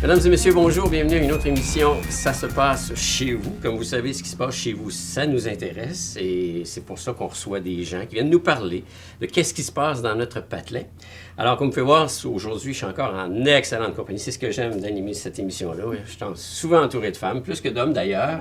Mesdames et messieurs, bonjour, bienvenue à une autre émission. Ça se passe chez vous. Comme vous savez, ce qui se passe chez vous, ça nous intéresse et c'est pour ça qu'on reçoit des gens qui viennent nous parler de qu'est-ce qui se passe dans notre patelin. Alors, comme vous pouvez voir, aujourd'hui, je suis encore en excellente compagnie. C'est ce que j'aime d'animer cette émission-là. Je suis souvent entouré de femmes, plus que d'hommes d'ailleurs.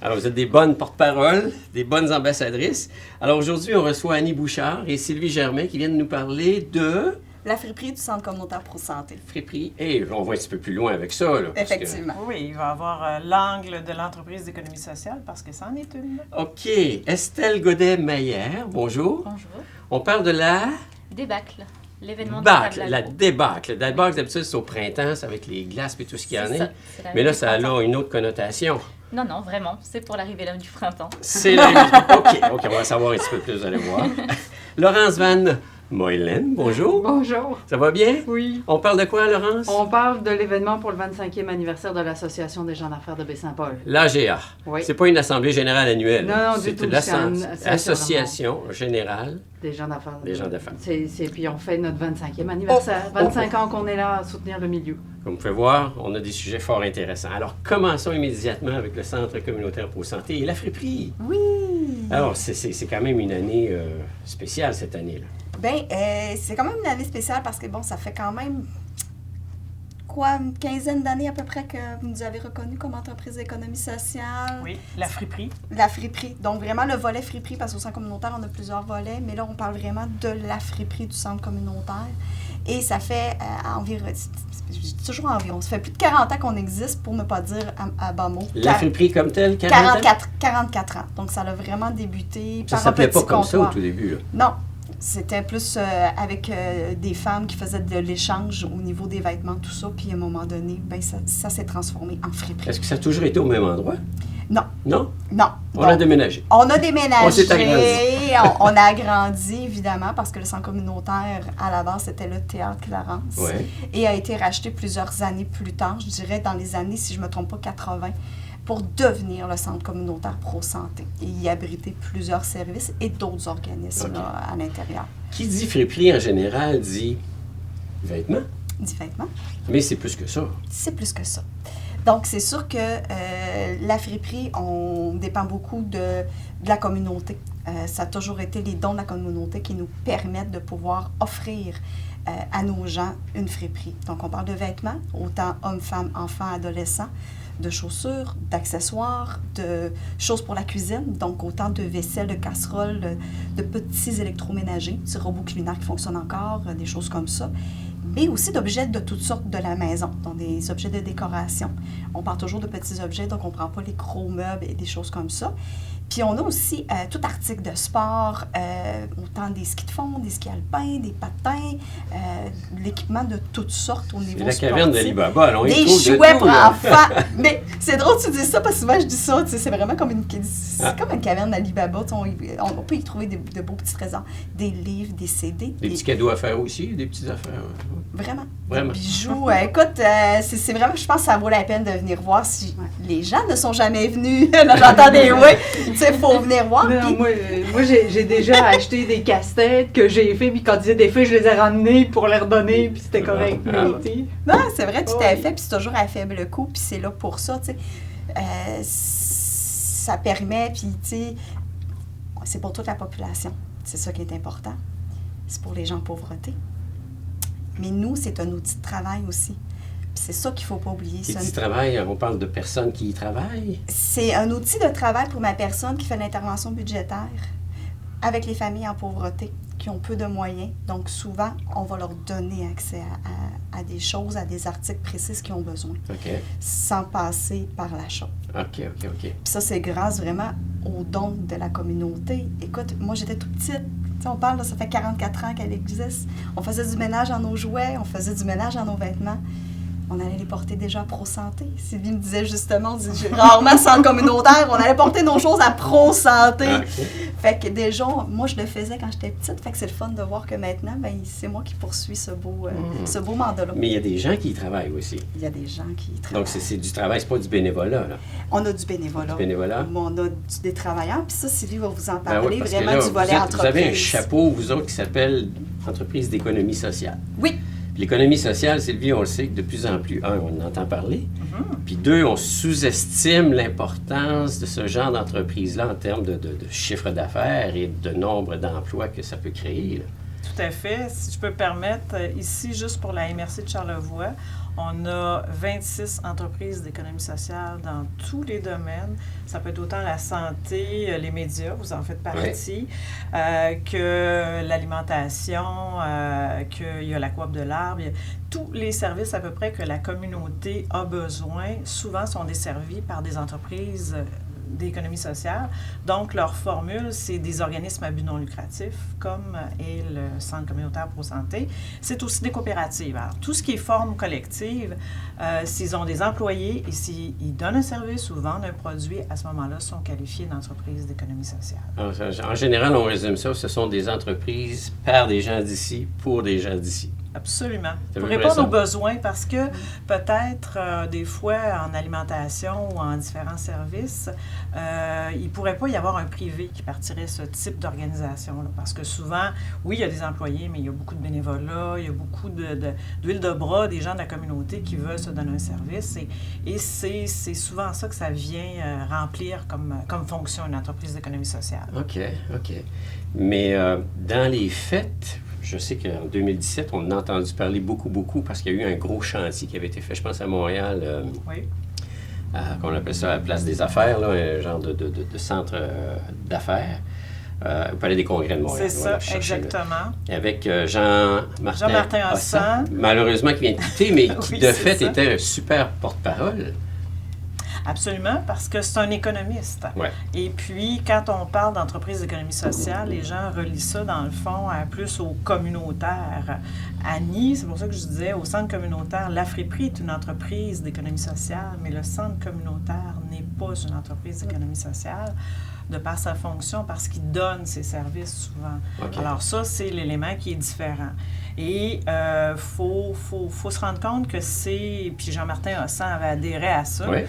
Alors, vous êtes des bonnes porte-paroles, des bonnes ambassadrices. Alors, aujourd'hui, on reçoit Annie Bouchard et Sylvie Germain qui viennent nous parler de... La friperie du Centre communautaire Pro-Santé. Friperie. Et on va un petit peu plus loin avec ça. Là, Effectivement. Oui, il va y avoir l'angle de l'entreprise d'économie sociale parce que ça en est une. OK. Estelle Godet-Maillère, bonjour. Bonjour. On parle de la... Débâcle. L'événement Débâcle. La débâcle. La débâcle, d'habitude, c'est au printemps, c'est avec les glaces et tout ce qu'il y en a. Mais là, ça a une autre connotation. Non, non, vraiment. C'est pour l'arrivée là du printemps. C'est la... OK, on va savoir un petit peu plus, vous allez voir. Laurence Van Moylen, bonjour. Bonjour. Ça va bien? Oui. On parle de quoi, Laurence? On parle de l'événement pour le 25e anniversaire de l'Association des gens d'affaires de Baie-Saint-Paul. L'AGA. Oui. C'est pas une assemblée générale annuelle. Non, du tout. C'est l'Association générale des gens d'affaires. Des gens d'affaires. Puis on fait notre 25e anniversaire. 25 ans qu'on est là à soutenir le milieu. Comme vous pouvez voir, on a des sujets fort intéressants. Alors, commençons immédiatement avec le Centre communautaire Pro-Santé et la friperie. Oui! Alors, c'est quand même une année spéciale, cette année-là. Bien, c'est quand même une année spéciale parce que, bon, ça fait quand même, une quinzaine d'années à peu près que vous nous avez reconnus comme entreprise d'économie sociale. Oui, la friperie. La friperie. Donc, vraiment, le volet friperie, parce qu'au centre communautaire, on a plusieurs volets, mais là, on parle vraiment de la friperie du centre communautaire. Et ça fait environ, je dis toujours environ, ça fait plus de 40 ans qu'on existe, pour ne pas dire à bas mot. La friperie comme telle, 44 ans. Donc, ça a vraiment débuté ça par un s'appelait petit pas comme comptoir. ça au tout début, là. Non. C'était plus avec des femmes qui faisaient de l'échange au niveau des vêtements, tout ça. Puis à un moment donné, ben ça s'est transformé en friperie. Est-ce que ça a toujours été au même endroit? Non. Non? Non. On a déménagé. On a déménagé. On s'est agrandi. on a agrandi, évidemment, parce que le centre communautaire, à la base, c'était le Théâtre Clarence. Ouais. Et a été racheté plusieurs années plus tard, je dirais dans les années, si je ne me trompe pas, 80, pour devenir le Centre communautaire Pro-Santé et y abriter plusieurs services et d'autres organismes là, à l'intérieur. Qui dit friperie en général dit vêtements. Dit vêtements. Mais c'est plus que ça. C'est plus que ça. Donc, c'est sûr que la friperie, on dépend beaucoup de la communauté. Ça a toujours été les dons de la communauté qui nous permettent de pouvoir offrir à nos gens une friperie. Donc, on parle de vêtements, autant hommes, femmes, enfants, adolescents, de chaussures, d'accessoires, de choses pour la cuisine, donc autant de vaisselle, de casseroles, de petits électroménagers, petits robots culinaires qui fonctionnent encore, des choses comme ça, mais aussi d'objets de toutes sortes de la maison, donc des objets de décoration. On parle toujours de petits objets, donc on ne prend pas les gros meubles et des choses comme ça. Puis on a aussi tout article de sport, autant des skis de fond, des skis alpins, des patins, l'équipement de toutes sortes au niveau sportif. C'est la caverne d'Ali Baba, alors des jouets pour enfants. Mais c'est drôle que tu dis ça, parce que souvent je dis ça, c'est vraiment comme une caverne d'Ali Baba. On peut y trouver de beaux petits trésors, des livres, des CD. Des petits cadeaux à faire aussi, des petites affaires. Vraiment. Vraiment. Des bijoux. Écoute, c'est vraiment, je pense que ça vaut la peine de venir voir si les gens ne sont jamais venus. Là, j'entends des oui. Il faut venir voir. Non, moi j'ai déjà acheté des casse-têtes que j'ai fait, puis quand ils disaient des feuilles, je les ai ramenées pour les redonner, puis c'était correct. Non, c'est vrai, tout à fait, puis c'est toujours à faible coût, puis c'est là pour ça, tu sais. Ça permet, puis tu sais, c'est pour toute la population. C'est ça qui est important. C'est pour les gens en pauvreté. Mais nous, c'est un outil de travail aussi. Puis c'est ça qu'il ne faut pas oublier. Qui dit travail, on parle de personnes qui y travaillent. C'est un outil de travail pour ma personne qui fait l'intervention budgétaire avec les familles en pauvreté qui ont peu de moyens. Donc, souvent, on va leur donner accès à des choses, à des articles précis qu'ils ont besoin, sans passer par l'achat. OK. Puis ça, c'est grâce vraiment aux dons de la communauté. Écoute, moi, j'étais toute petite. Tu sais, on parle, là, ça fait 44 ans qu'elle existe. On faisait du ménage dans nos jouets, on faisait du ménage dans nos vêtements. On allait les porter déjà à Pro-Santé. Sylvie me disait justement, rarement centre communautaire, on allait porter nos choses à Pro-Santé. Fait que déjà, moi, je le faisais quand j'étais petite. Fait que c'est le fun de voir que maintenant, ben, c'est moi qui poursuis ce beau mandat-là. Mais il y a des gens qui y travaillent aussi. Il y a des gens qui y travaillent. Donc, c'est du travail, c'est pas du bénévolat, là. On a du bénévolat. On a des travailleurs. Puis ça, Sylvie va vous en parler, vraiment là, du volet entreprise. Vous avez un chapeau, vous autres, qui s'appelle Entreprise d'économie sociale. Oui. L'économie sociale, Sylvie, on le sait que de plus en plus, un, on en entend parler, puis deux, on sous-estime l'importance de ce genre d'entreprise-là en termes de chiffre d'affaires et de nombre d'emplois que ça peut créer, là. Tout à fait. Si je peux me permettre, ici, juste pour la MRC de Charlevoix, on a 26 entreprises d'économie sociale dans tous les domaines. Ça peut être autant la santé, les médias, vous en faites partie, que l'alimentation, qu'il y a la coop de l'arbre. Tous les services à peu près que la communauté a besoin, souvent sont desservis par des entreprises d'économie sociale. Donc, leur formule, c'est des organismes à but non lucratif, comme est le Centre communautaire Pro Santé. C'est aussi des coopératives. Alors, tout ce qui est forme collective, s'ils ont des employés et s'ils donnent un service ou vendent un produit, à ce moment-là, sont qualifiés d'entreprises d'économie sociale. En général, on résume ça, ce sont des entreprises par des gens d'ici, pour des gens d'ici. Absolument. C'est Pour à peu près répondre ça. aux besoins, parce que peut-être des fois en alimentation ou en différents services, il ne pourrait pas y avoir un privé qui partirait ce type d'organisation-là. Parce que souvent, oui, il y a des employés, mais il y a beaucoup de bénévolat, il y a beaucoup d'huile de bras des gens de la communauté qui veulent se donner un service. Et c'est souvent ça que ça vient remplir comme fonction, une entreprise d'économie sociale. OK. Mais dans les faits, je sais qu'en 2017, on en a entendu parler beaucoup, parce qu'il y a eu un gros chantier qui avait été fait, je pense, à Montréal, Oui. qu'on appelle ça la Place des Affaires, là, un genre de centre d'affaires, au Palais des Congrès de Montréal. C'est Voilà, ça, je cherchais, là. exactement. Avec Jean-Martin Jean-Martin Hossan. malheureusement qui vient de quitter, mais qui Oui, de c'est fait ça. était un super porte-parole. Absolument, parce que c'est un économiste. Ouais. Et puis, quand on parle d'entreprise d'économie sociale, les gens relient ça, dans le fond, plus au communautaire. Annie, c'est pour ça que je disais, au centre communautaire, la friperie est une entreprise d'économie sociale, mais le centre communautaire n'est pas une entreprise d'économie sociale, de par sa fonction, parce qu'il donne ses services souvent. OK. Alors ça, c'est l'élément qui est différent. Et faut se rendre compte que c'est... Puis Jean-Martin Hossan avait adhéré à ça. Oui.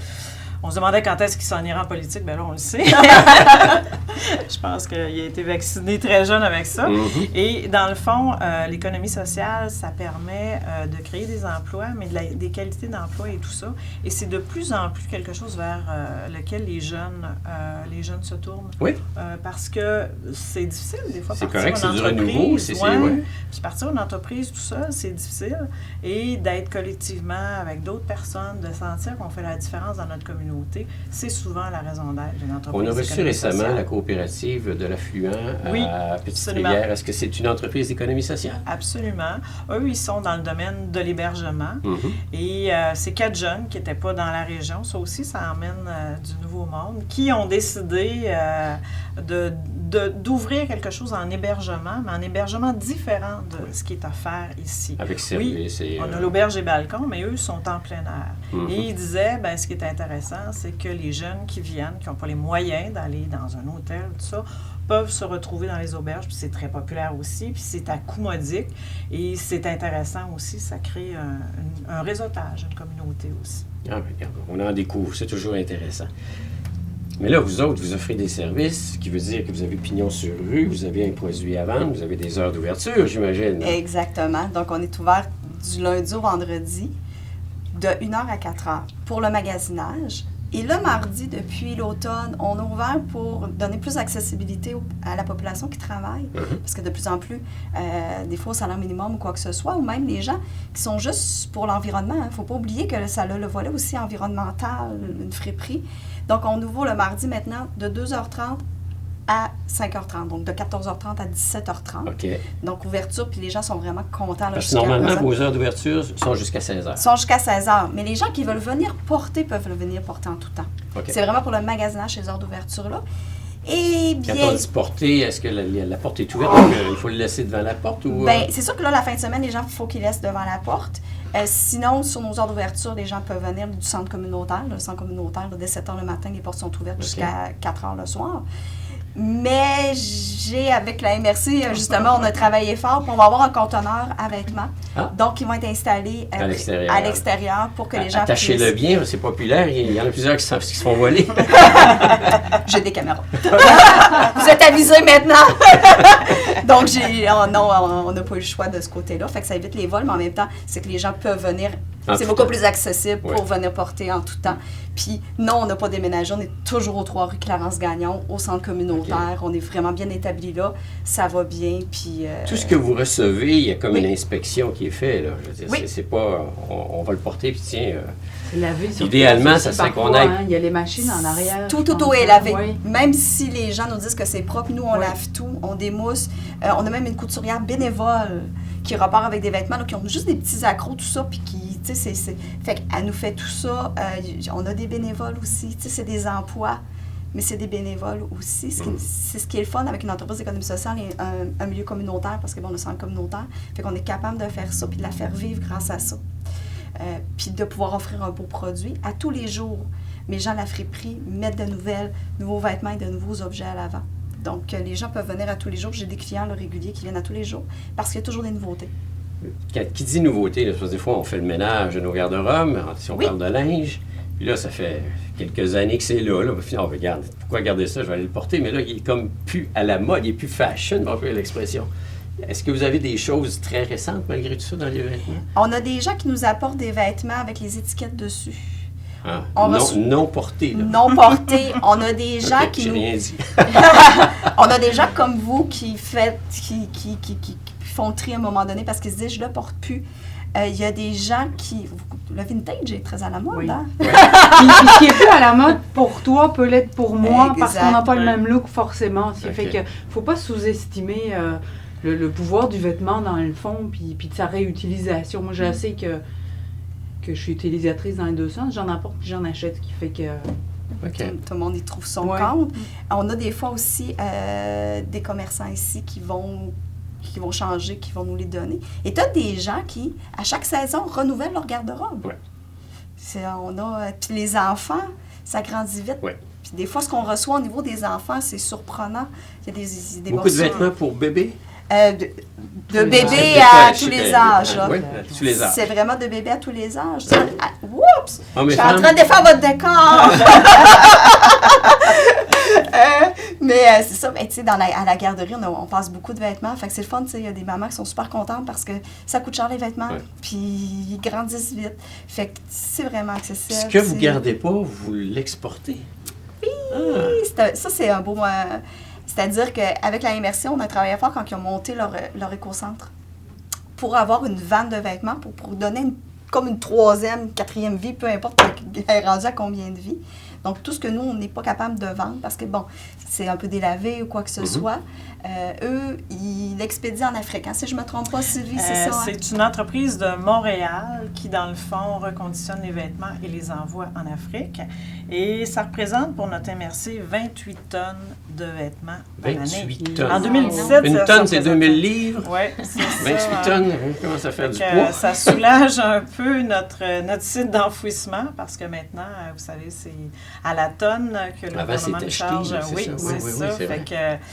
On se demandait quand est-ce qu'il s'en irait en politique. Bien là, on le sait. Je pense qu'il a été vacciné très jeune avec ça. Mhm. Et dans le fond, l'économie sociale, ça permet de créer des emplois, mais des qualités d'emploi et tout ça. Et c'est de plus en plus quelque chose vers lequel les jeunes se tournent. Oui. Parce que c'est difficile, des fois, C'est partir correct, c'est en du renouveau. entreprise. Ouais. Ouais. Puis partir d'une entreprise, tout ça, c'est difficile. Et d'être collectivement avec d'autres personnes, de sentir qu'on fait la différence dans notre communauté, c'est souvent la raison d'être d'une entreprise. On a reçu d'économie récemment sociale. la coopérative de l'Affluent Oui, à absolument. Petite-Rivière. Est-ce que c'est une entreprise d'économie sociale? Absolument. Eux, ils sont dans le domaine de l'hébergement. Mhm. Et c'est 4 jeunes qui n'étaient pas dans la région. Ça aussi, ça emmène du nouveau monde, qui ont décidé d'ouvrir quelque chose en hébergement, mais en hébergement différent de ce qui est offert ici. Avec Oui, service et... on a l'auberge et balcons, mais eux sont en plein air. Mhm. Et ils disaient, ben, ce qui est intéressant, c'est que les jeunes qui viennent, qui n'ont pas les moyens d'aller dans un hôtel, tout ça, peuvent se retrouver dans les auberges, puis c'est très populaire aussi, puis c'est à coût modique, et c'est intéressant aussi, ça crée un réseautage, une communauté aussi. Ah, regarde, on en découvre, c'est toujours intéressant. Mais là, vous autres, vous offrez des services, ce qui veut dire que vous avez pignon sur rue, vous avez un produit à vendre, vous avez des heures d'ouverture, j'imagine. Exactement. Donc, on est ouvert du lundi au vendredi de 1h à 4h pour le magasinage. Et le mardi, depuis l'automne, on a ouvert pour donner plus d'accessibilité à la population qui travaille. Parce que de plus en plus, des fois au salaire minimum ou quoi que ce soit, ou même les gens qui sont juste pour l'environnement. Il ne faut pas oublier que ça a le volet aussi environnemental, une friperie. Donc, on ouvre le mardi maintenant de 2h30 à 5h30, donc de 14h30 à 17h30. OK. Donc, ouverture, puis les gens sont vraiment contents. Là, Parce que jusqu'à normalement, présent. vos heures d'ouverture sont jusqu'à 16 heures. Ils sont jusqu'à 16h. Mais les gens qui veulent venir porter peuvent venir porter en tout temps. OK. C'est vraiment pour le magasinage, ces heures d'ouverture-là. Et Quand bien, on dit porter, est-ce que la porte est ouverte? Donc, il faut le laisser devant la porte ou... ben, c'est sûr que là, la fin de semaine, les gens, il faut qu'ils laissent devant la porte. Sinon, sur nos heures d'ouverture, les gens peuvent venir du centre communautaire. Le centre communautaire, là, dès 7h le matin, les portes sont ouvertes jusqu'à 4h le soir. Mais avec la MRC, justement, on a travaillé fort, puis on va avoir un conteneur à vêtements. Ah. Donc, ils vont être installés À l'extérieur. pour que les gens Attachez-le bien, c'est populaire. Il y en a plusieurs qui se font voler. J'ai des caméras. Vous êtes avisés maintenant. Donc, on n'a pas eu le choix de ce côté-là. Fait que ça évite les vols, mais en même temps, c'est que les gens peuvent venir. C'est beaucoup plus accessible pour venir porter en tout temps. Puis, non, on n'a pas déménagé. On est toujours aux 3 rue Clarence-Gagnon, au centre communautaire. On est vraiment bien établi là. Ça va bien. Puis, tout ce que vous recevez, il y a comme Oui. une inspection qui est faite. Là. Je veux dire, Oui. c'est pas... On va le porter, puis tiens... C'est lavé sur Idéalement, place ça aussi, serait qu'on parfois, aille- hein. Il y a les machines en arrière. Tout je pense, est hein. lavé. Oui. Même si les gens nous disent que c'est propre, nous, on Oui. lave tout, on démousse. On a même une couturière bénévole qui repart avec des vêtements, là, qui ont juste des petits accros, tout ça, puis qui, tu sais, Fait qu'elle nous fait tout ça. On a des bénévoles aussi, tu sais, c'est des emplois, mais c'est des bénévoles aussi. C'est ce qui est le fun avec une entreprise d'économie sociale et un milieu communautaire, parce que bon, on est centre communautaire, fait qu'on est capable de faire ça, puis de la faire vivre grâce à ça. Puis de pouvoir offrir un beau produit à tous les jours. Mes gens de la friperie mettent de nouveaux vêtements et de nouveaux objets à l'avant. Donc, les gens peuvent venir à tous les jours. J'ai des clients là, réguliers qui viennent à tous les jours parce qu'il y a toujours des nouveautés. Qui dit nouveauté, là, parce que des fois, on fait le ménage de nos garde-robes, si on Oui. parle de linge. Puis là, ça fait quelques années que c'est là. Puis on regarde, pourquoi garder ça? Je vais aller le porter. Mais là, il est comme plus à la mode, il est plus fashion, on peut l'expression. Est-ce que vous avez des choses très récentes, malgré tout ça, dans les vêtements? On a des gens qui nous apportent des vêtements avec les étiquettes dessus. Ah, On non, reçoit- non portés, là. Non portés. On a des gens Ok, qui j'ai nous... rien dit. On a des gens comme vous qui font le tri à un moment donné parce qu'ils se disent, je le porte plus. Il y a des gens qui... Le vintage est très à la mode, Oui. hein? Puis ce qui est plus à la mode pour toi peut l'être pour moi parce qu'on n'a pas le Exact. même look forcément. Ce qui Ok. fait que faut pas sous-estimer le pouvoir du vêtement dans le fond puis de sa réutilisation. Moi, je sais que je suis utilisatrice dans les deux sens. J'en apporte puis j'en achète, ce qui fait que... OK. Tout le monde y trouve son Ouais. compte. On a des fois aussi des commerçants ici qui vont changer, qui vont nous les donner. Et tu as des gens qui, à chaque saison, renouvellent leur garde-robe. Ouais. Puis les enfants, ça grandit vite. Ouais. Puis des fois, ce qu'on reçoit au niveau des enfants, c'est surprenant. Il y a des Beaucoup de morceaux, vêtements pour bébé? de Tous les bébé âges. à tous les âges. là. Oui, à tous les âges. C'est vraiment de bébé à tous les âges. Oups! Hommes Je et suis en femmes? train de défaire votre décor! Mais c'est ça, ben, tu sais, à la garderie, on passe beaucoup de vêtements. Fait que c'est le fun, tu sais, il y a des mamans qui sont super contentes parce que ça coûte cher les vêtements, Ouais. puis ils grandissent vite. Fait que c'est vraiment accessible. Ce que vous c'est- gardez pas, vous l'exportez. Oui, ça c'est un beau... c'est-à-dire qu'avec la MRC, on a travaillé fort quand ils ont monté leur écocentre pour avoir une vanne de vêtements, pour donner comme une 3e, 4e vie, peu importe elle est rendue à combien de vies. Donc, tout ce que nous, on n'est pas capable de vendre parce que, bon, c'est un peu délavé ou quoi que ce soit, eux, ils l'expédient en Afrique. Hein, si je ne me trompe pas, Sylvie, c'est ça? Hein? C'est une entreprise de Montréal qui, dans le fond, reconditionne les vêtements et les envoie en Afrique. Et ça représente pour notre MRC 28 tonnes de vêtements par année. 28 tonnes. En 2017, Une tonne, c'est 2000 livres. Oui, c'est ça. 28 tonnes, on commence à faire du Donc, poids. ça soulage un peu notre site d'enfouissement parce que maintenant, vous savez, c'est à la tonne que le Avant, gouvernement c'est nous acheté, charge. c'est Oui, ça. c'est Oui, oui, ça. oui, c'est Fait vrai.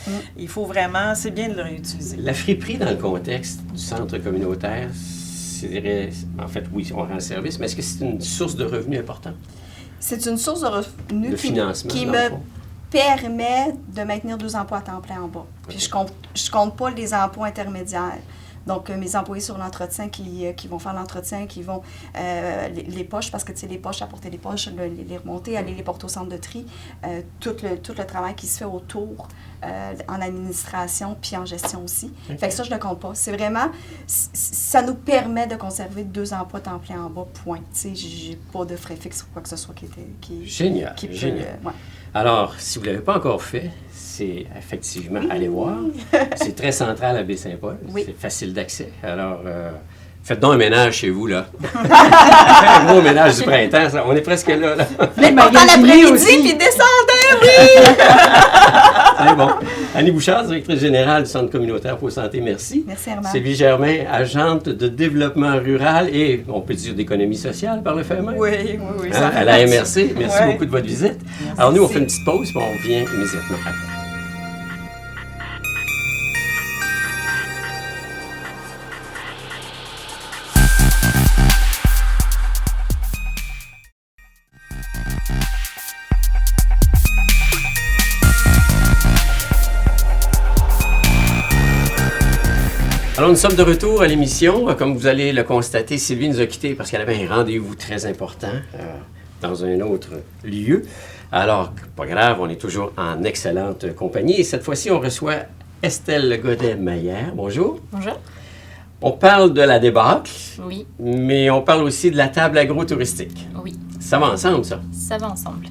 que, il faut vraiment, c'est bien de le réutiliser. La friperie, dans le contexte du centre communautaire, en fait, oui, on rend le service, mais est-ce que c'est une source de revenus importante? C'est une source de revenus De financement, qui dans le me fond. permet de maintenir 2 emplois à temps plein en bas. Puis je compte pas les emplois intermédiaires. Donc, mes employés sur l'entretien qui vont faire l'entretien, qui vont les poches, parce que tu sais, les poches, apporter les poches, les remonter, aller les porter au centre de tri, tout le travail qui se fait autour en administration puis en gestion aussi. Okay. Fait que ça, je ne le compte pas. C'est vraiment, ça nous permet de conserver 2 emplois à temps plein en bas, point. Tu sais, j'ai pas de frais fixes ou quoi que ce soit qui Génial, peut, génial. ouais. Alors, si vous ne l'avez pas encore fait, c'est effectivement aller voir. C'est très central à Baie-Saint-Paul. Oui. C'est facile d'accès. Alors, faites donc un ménage chez vous, là. Un gros ménage du printemps, ça. On est presque là, là. Les portes en l'après-midi, puis descendez, oui! C'est bon. Annie Bouchard, directrice générale du Centre communautaire pour santé, merci. Merci, Herman. Sylvie Germain, agente de développement rural et, on peut dire, d'économie sociale par le fait même. Oui. Hein, ça fait à la partie. MRC. Merci Ouais. beaucoup de votre visite. Alors, nous, on fait une petite pause, puis on revient immédiatement après. Alors, nous sommes de retour à l'émission. Comme vous allez le constater, Sylvie nous a quittés parce qu'elle avait un rendez-vous très important dans un autre lieu. Alors, pas grave, on est toujours en excellente compagnie. Et cette fois-ci, on reçoit Estelle Godet-Maillère. Bonjour. Bonjour. On parle de la débâcle, Oui, mais on parle aussi de la table agro-touristique. oui, Ça va ensemble, ça. ça va ensemble.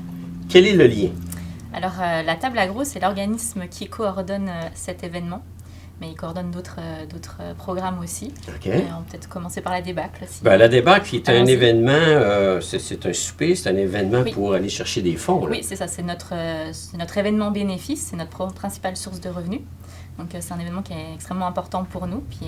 Quel est le lien? Alors, la table agro, c'est l'organisme qui coordonne cet événement, mais il coordonne d'autres programmes aussi. OK. On va peut-être commencer par la débâcle. Ben, la débâcle, qui est un Allons-y. événement, c'est un souper, c'est un événement Oui. pour aller chercher des fonds. Là. Oui, c'est ça, c'est notre événement bénéfice, c'est notre principale source de revenus. Donc, c'est un événement qui est extrêmement important pour nous, puis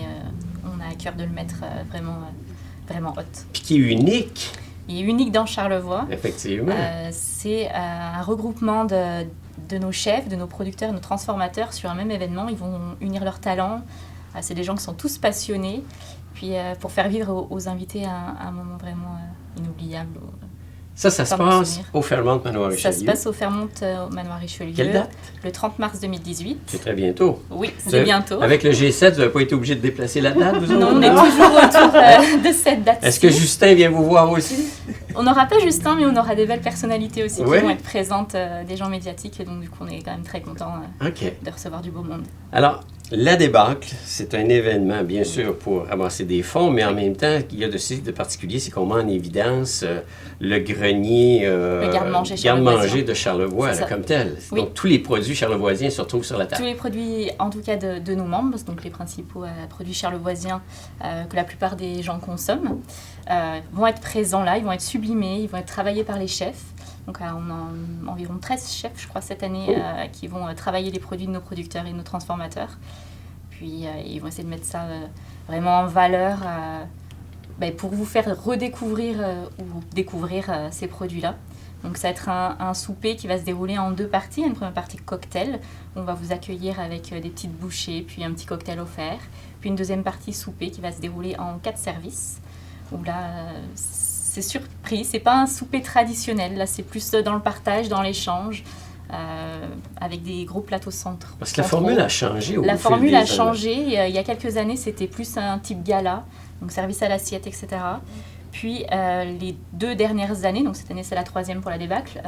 on a à cœur de le mettre vraiment haute. Puis qui est unique, Il est unique dans Charlevoix. effectivement. C'est un regroupement de nos chefs, de nos producteurs et nos transformateurs sur un même événement. Ils vont unir leurs talents. C'est des gens qui sont tous passionnés. Puis pour faire vivre aux invités un moment vraiment inoubliable. Ça se Pardon, passe souvenir. au Fairmont Manoir Richelieu. Ça se passe au Fairmont au Manoir Richelieu. Quelle date? Le 30 mars 2018. C'est très bientôt. Oui, Vous c'est avez- bientôt. Avec le G7, vous n'avez pas été obligé de déplacer la date, vous Non, autres? on est toujours autour de cette date. Est-ce que Justin vient vous voir aussi? On n'aura pas Justin, mais on aura des belles personnalités aussi Ouais. qui vont être présentes, des gens médiatiques. Et donc, du coup, on est quand même très contents OK. de recevoir du beau monde. Alors, la débâcle, c'est un événement, bien sûr, pour ramasser des fonds, mais en même temps, il y a de particulier, c'est qu'on met en évidence le grenier, Le garde-manger garde-manger de Charlevoix, C'est là, ça. comme tel. Oui. Donc, tous les produits charlevoisiens se retrouvent sur la Tous table. les produits, en tout cas de nos membres, donc les principaux produits charlevoisiens que la plupart des gens consomment, vont être présents là, ils vont être sublimés, ils vont être travaillés par les chefs. Donc on a environ 13 chefs, je crois, cette année, qui vont travailler les produits de nos producteurs et de nos transformateurs. Puis ils vont essayer de mettre ça vraiment en valeur pour vous faire redécouvrir ou découvrir ces produits-là. Donc ça va être un souper qui va se dérouler en 2 parties. Une première partie cocktail, on va vous accueillir avec des petites bouchées, puis un petit cocktail offert. Puis une deuxième partie souper qui va se dérouler en 4 services. Où là, c'est surpris, c'est pas un souper traditionnel. Là, c'est plus dans le partage, dans l'échange, avec des gros plateaux centraux. Parce que la formule a changé au La fil formule des a années. changé. Il y a quelques années, c'était plus un type gala, donc service à l'assiette, etc. Puis les 2 dernières années, donc cette année c'est la 3e pour la débâcle,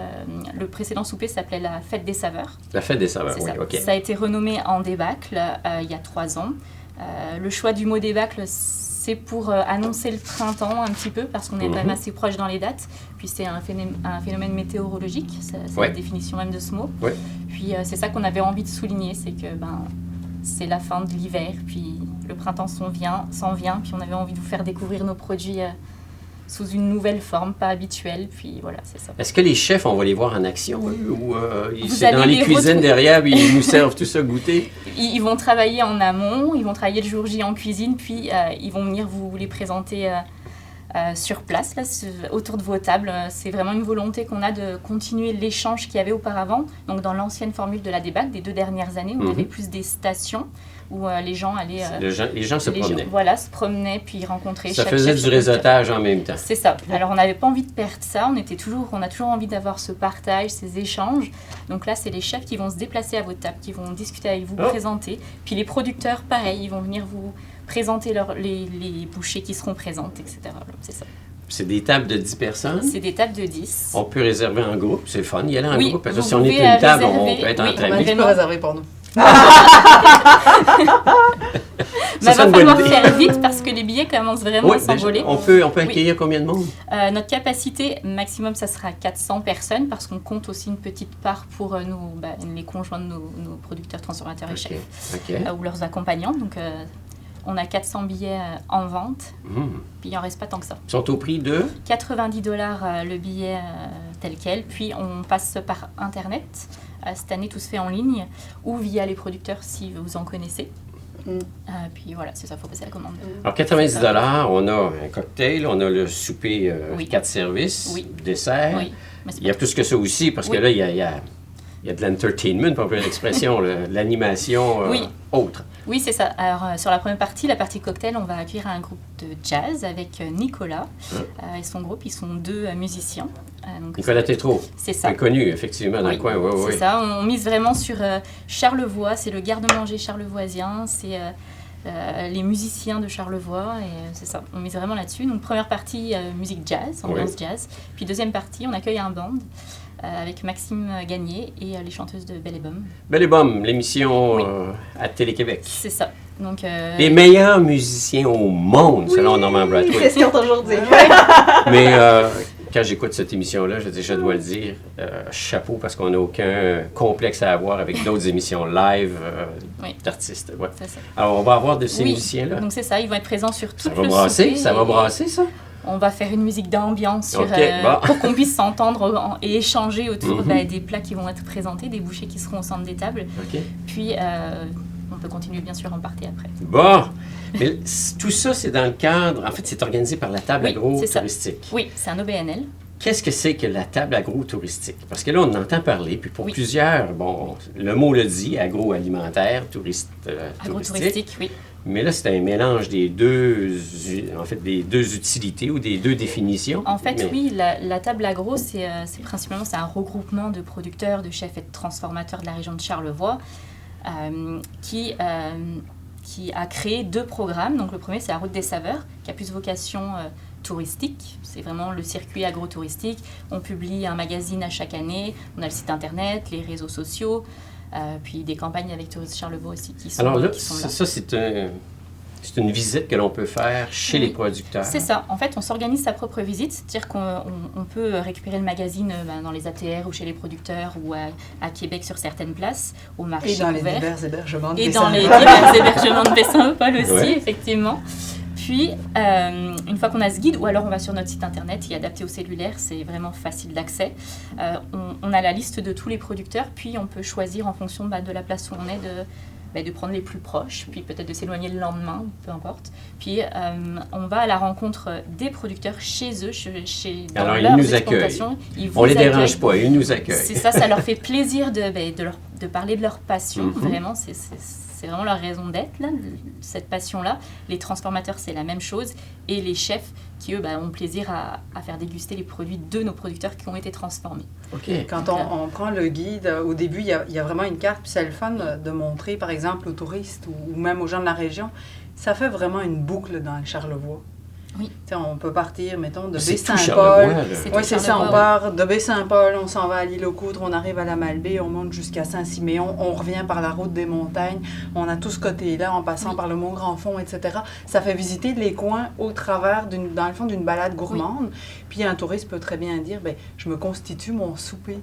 le précédent souper s'appelait la Fête des saveurs. La fête des saveurs, C'est oui, ça. OK. Ça a été renommé en débâcle il y a 3 ans. Le choix du mot débâcle, c'est pour annoncer le printemps un petit peu, parce qu'on est quand même assez proche dans les dates. Puis c'est un phénomène météorologique, c'est Ouais. la définition même de ce mot. Ouais. Puis c'est ça qu'on avait envie de souligner, c'est que c'est la fin de l'hiver, puis le printemps s'en vient, puis on avait envie de vous faire découvrir nos produits sous une nouvelle forme, pas habituelle, puis voilà, c'est ça. Est-ce que les chefs, on va les voir en action, eux, ou c'est allez dans les les cuisines retrouver. derrière, puis ils nous servent tout ça goûter? Ils vont travailler en amont, ils vont travailler le jour J en cuisine, puis ils vont venir vous les présenter sur place, là, autour de vos tables. C'est vraiment une volonté qu'on a de continuer l'échange qu'il y avait auparavant. Donc dans l'ancienne formule de la débâcle des 2 dernières années, on avait plus des stations où les gens allaient... Les gens se promenaient. Voilà, se promenaient, puis rencontraient Ça chaque faisait chef, du chaque producteur. réseautage en même temps. C'est ça. Alors, on n'avait pas envie de perdre ça. On a toujours envie d'avoir ce partage, ces échanges. Donc là, c'est les chefs qui vont se déplacer à votre table, qui vont discuter avec vous, Oh. présenter. Puis les producteurs, pareil, ils vont venir vous présenter les bouchées qui seront présentes, etc. C'est ça. C'est des tables de 10 personnes. C'est des tables de 10. On peut réserver en groupe, c'est le fun. Y aller en Oui, groupe, parce que vous si on est pouvez, une table, on réserver, peut être oui, entre on va amis. Tu peux Vraiment. réserver pour nous. Mais il c'est va une bonne falloir idée. faire vite parce que les billets commencent vraiment Oui, à s'envoler. déjà, on peut Oui. accueillir combien de monde? Notre capacité maximum, ça sera 400 personnes parce qu'on compte aussi une petite part pour les conjoints de nos producteurs, transformateurs et OK. chefs OK. ou leurs accompagnants. Donc, on a 400 billets en vente, puis il n'en reste pas tant que ça. Ils sont au prix de... 90 $ le billet tel quel, puis on passe par Internet. Cette année, tout se fait en ligne ou via les producteurs si vous en connaissez. Puis voilà, c'est ça, il faut passer la commande. Alors, 90 $, on a un cocktail, on a le souper Oui. 4 services, Oui. dessert. Oui, mais c'est Il y a plus que ça aussi, parce que Oui. là, il y a de l'entertainment, pour employer l'expression, de l'animation Oui. autre. Oui, c'est ça. Alors, sur la première partie, la partie cocktail, on va accueillir un groupe de jazz avec Nicolas et son groupe. Ils sont 2 musiciens. Donc, Nicolas Tétrault, c'est ça. inconnu, effectivement, dans Oui, le coin. Oui, c'est oui. ça. On mise vraiment sur Charlevoix. C'est le garde-manger charlevoisien. C'est les musiciens de Charlevoix, et c'est ça, on mise vraiment là-dessus. Donc première partie, musique jazz, ambiance jazz. Puis deuxième partie, on accueille un band avec Maxime Gagné et les chanteuses de Belle et Bomme. Belle et Bomme, l'émission à Télé-Québec. C'est ça. Donc, les meilleurs musiciens au monde, selon Norman Brathwaite. C'est ce qu'ils ont toujours dit. Mais quand j'écoute cette émission-là, je dois le dire, chapeau, parce qu'on n'a aucun complexe à avoir avec d'autres émissions live d'artistes. Ouais. C'est ça. Alors, on va avoir de ces musiciens-là. Donc, c'est ça, ils vont être présents sur tout ça va le brasser, souper. Ça va brasser, ça? On va faire une musique d'ambiance pour qu'on puisse s'entendre et échanger autour des plats qui vont être présentés, des bouchées qui seront au centre des tables. Puis, on peut continuer bien sûr en partie après. Bon! Mais tout ça, c'est dans le cadre... En fait, c'est organisé par la table agro-touristique. Oui, c'est un OBNL. Qu'est-ce que c'est que la table agro-touristique? Parce que là, on en entend parler, puis pour plusieurs, bon, le mot le dit, agroalimentaire, touristique. Agro-touristique, oui. Mais là, c'est un mélange des deux, des deux utilités ou des deux définitions. En fait, oui, la table agro, c'est principalement un regroupement de producteurs, de chefs et de transformateurs de la région de Charlevoix qui a créé 2 programmes. Donc, le premier, c'est la Route des Saveurs, qui a plus vocation touristique. C'est vraiment le circuit agro-touristique. On publie un magazine à chaque année. On a le site Internet, les réseaux sociaux, puis des campagnes avec Tourisme Charlevoix aussi qui sont là. Alors là, ça, c'est une visite que l'on peut faire chez les producteurs. C'est ça. En fait, on s'organise sa propre visite. C'est-à-dire qu'on peut récupérer le magazine dans les ATR ou chez les producteurs ou à Québec sur certaines places, au marché ouvert. Et dans les divers hébergements de Bessin. Et dans les divers hébergements de Bessin-Paul aussi, effectivement. Puis, une fois qu'on a ce guide, ou alors on va sur notre site internet, il est adapté au cellulaire, c'est vraiment facile d'accès. On a la liste de tous les producteurs, puis on peut choisir en fonction de la place où on est de prendre les plus proches, puis peut-être de s'éloigner le lendemain, peu importe. Puis on va à la rencontre des producteurs chez eux, alors ils nous accueillent. On les dérange pas, ils nous accueillent. C'est ça leur fait plaisir de parler de leur passion, vraiment, c'est vraiment leur raison d'être, là, cette passion-là. Les transformateurs, c'est la même chose, et les chefs qui, eux, ont plaisir à faire déguster les produits de nos producteurs qui ont été transformés. Quand on prend le guide, au début, il y a vraiment une carte, puis c'est le fun de montrer, par exemple, aux touristes ou même aux gens de la région. Ça fait vraiment une boucle dans le Charlevoix. Oui. T'sais, on peut partir, mettons, de Baie-Saint-Paul. Oui, c'est ça. On part de Baie-Saint-Paul, on s'en va à l'île aux Coudres, on arrive à la Malbaie, on monte jusqu'à Saint-Siméon, on revient par la route des montagnes. On a tout ce côté-là en passant par le Mont-Grand-Fond, etc. Ça fait visiter les coins au travers, dans le fond, d'une balade gourmande. Puis un touriste peut très bien dire, je me constitue mon souper.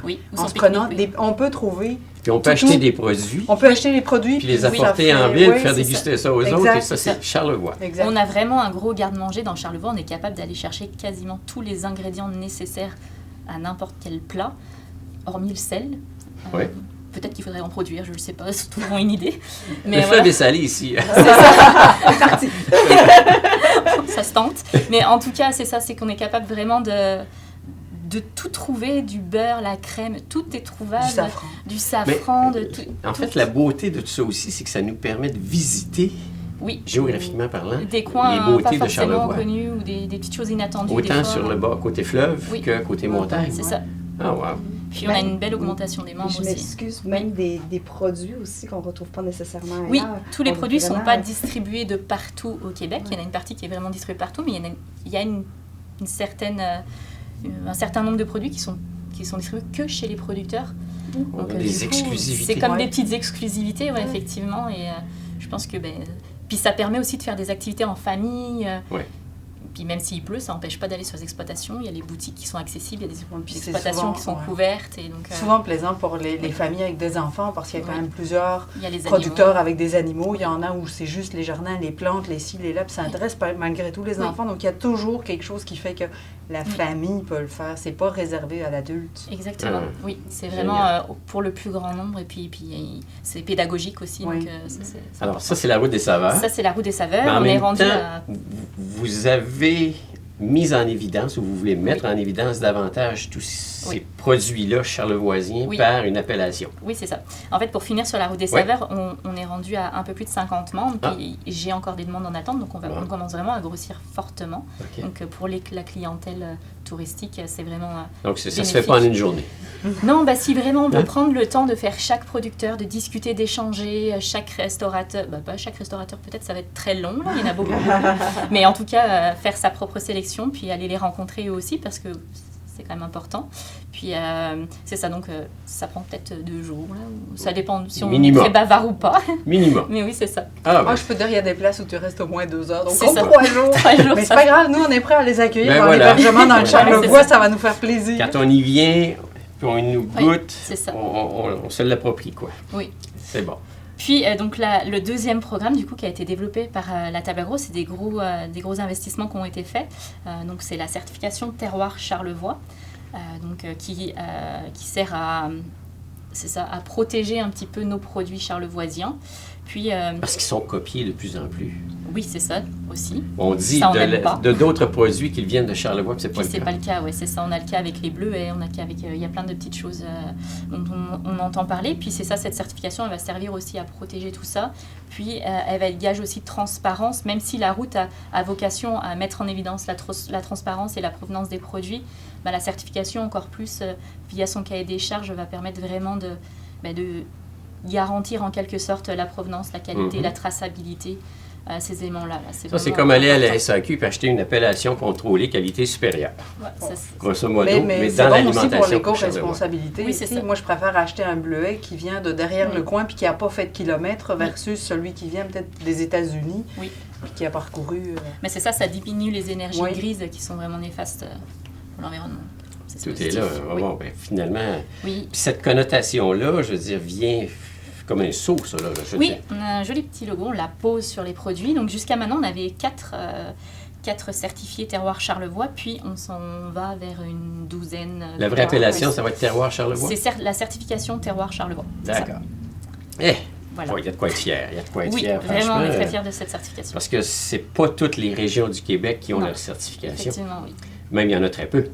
Oui, en se prenant on peut trouver... Puis on peut acheter des produits. On peut acheter les produits. Puis les apporter en ville, faire déguster ça aux autres. Et ça, c'est Charlevoix. Exact. On a vraiment un gros garde-manger dans Charlevoix. On est capable d'aller chercher quasiment tous les ingrédients nécessaires à n'importe quel plat, hormis le sel. Peut-être qu'il faudrait en produire, je ne le sais pas, c'est toujours une idée. Mais le fleuve est salé ici. C'est ça. Ça se tente. Mais en tout cas, c'est ça, c'est qu'on est capable vraiment de tout trouver, du beurre, la crème, tout est trouvable. Du safran. Tout. En fait, la beauté de tout ça aussi, c'est que ça nous permet de visiter, géographiquement parlant, des coins les beautés pas de forcément Charlevoix. Connus ou des petites choses inattendues. Autant sur le bas, côté fleuve, que côté montagne. C'est ça. Ah, wow. Puis on a une belle augmentation des membres aussi. Je m'excuse, même des produits aussi qu'on ne retrouve pas nécessairement ailleurs. Oui, tous les produits ne sont pas distribués de partout au Québec. Il y en a une partie qui est vraiment distribuée partout, mais il y a un certain nombre de produits qui sont distribués que chez les producteurs. Donc, des exclusivités. C'est comme des petites exclusivités, effectivement. Et je pense que... puis ça permet aussi de faire des activités en famille. Puis même s'il pleut, ça n'empêche pas d'aller sur les exploitations. Il y a les boutiques qui sont accessibles, il y a des exploitations qui sont couvertes. Et donc, souvent plaisant pour les familles avec des enfants parce qu'il y a quand même plusieurs producteurs avec des animaux. Il y en a où c'est juste les jardins, les plantes, les ci, les là. Puis ça intéresse malgré tout les enfants. Donc il y a toujours quelque chose qui fait que la famille peut le faire. C'est pas réservé à l'adulte. Exactement. Oui, c'est vraiment pour le plus grand nombre. Et puis c'est pédagogique aussi. Oui. Donc, alors ça, c'est la Route des Saveurs. Ça, c'est la Route des Saveurs. Mais en on même est rendu temps, à... vous avez mis en évidence, ou vous voulez mettre en évidence davantage tous ces produits-là charlevoisiens par une appellation. Oui, c'est ça. En fait, pour finir sur la Route des Saveurs, on est rendu à un peu plus de 50 membres, puis j'ai encore des demandes en attente, donc on commence vraiment à grossir fortement. Donc pour la clientèle touristique, c'est vraiment... Donc, ça ne se fait pas en une journée. Non, si vraiment on veut Hein? prendre le temps de faire chaque producteur, de discuter, d'échanger, chaque restaurateur, pas chaque restaurateur peut-être, ça va être très long, là, il y en a beaucoup. Mais en tout cas, faire sa propre sélection, puis aller les rencontrer eux aussi, parce que c'est quand même important. Puis c'est ça, donc ça prend peut-être 2 jours, là, ou ça dépend si on est très bavard ou pas. Minimum. Mais oui, c'est ça. Moi, je peux dire, il y a des places où tu restes au moins 2 heures, donc C'est comme ça. 3 jours. 3 jours, Mais c'est ça pas fait- grave, nous, on est prêts à les accueillir Ben en voilà. hébergement dans le Ouais, Charlevoix, c'est ça va nous faire plaisir. Quand on y vient, puis on nous Oui, goûte, c'est ça. on se l'approprie, quoi. Oui. C'est bon. Puis, donc, le deuxième programme, du coup, qui a été développé par la Table Agro, c'est des gros investissements qui ont été faits. Donc, c'est la certification Terroir Charlevoix, qui sert à protéger un petit peu nos produits charlevoisiens. Puis, Parce qu'ils sont copiés de plus en plus. oui, c'est ça aussi. On dit Ça, on n'aime pas. de d'autres produits qu'ils viennent de Charlevoix, puis c'est pas Puis le c'est cas. pas le cas, ouais, c'est ça. On a le cas avec les bleuets, on a le cas avec... Il y a plein de petites choses dont on entend parler. Puis c'est ça, cette certification, elle va servir aussi à protéger tout ça. Puis elle va être gage aussi de transparence, même si la route a vocation à mettre en évidence la transparence et la provenance des produits. La certification, encore plus, via son cahier des charges, va permettre vraiment de garantir en quelque sorte la provenance, la qualité, la traçabilité. Ces éléments-là. Ça, c'est comme aller à la SAQ et acheter une appellation contrôlée qualité supérieure. Ouais, Grosso modo, Mais mais c'est dans bon aussi pour l'alimentation. l'éco-responsabilité. Oui, c'est ici. ça. Moi, je préfère acheter un bleuet qui vient de derrière Oui. le coin puis qui n'a pas fait de kilomètres versus celui qui vient peut-être des États-Unis Oui. puis qui a parcouru... Mais c'est ça, ça diminue les énergies Oui. grises qui sont vraiment néfastes pour l'environnement. C'est Tout est positif. là. Oui. Bon, ben, finalement, Oui. puis cette connotation-là, je veux dire, vient comme un saut, ça, là. Je veux Oui, dire. on a un joli petit logo, on la pose sur les produits. Donc jusqu'à maintenant, on avait 4 certifiés terroir Charlevoix, puis on s'en va vers une douzaine. La vraie appellation, ça va être Terroir Charlevoix? C'est la certification terroir Charlevoix. c'est ça. D'accord. Eh, Voilà. bon, il y a de quoi être fier. Il y a de quoi être Oui, fier, vraiment, on franchement, est très fiers de cette certification. Parce que c'est pas toutes les régions du Québec qui ont Non. leur certification. Effectivement, oui. Même il y en a très peu.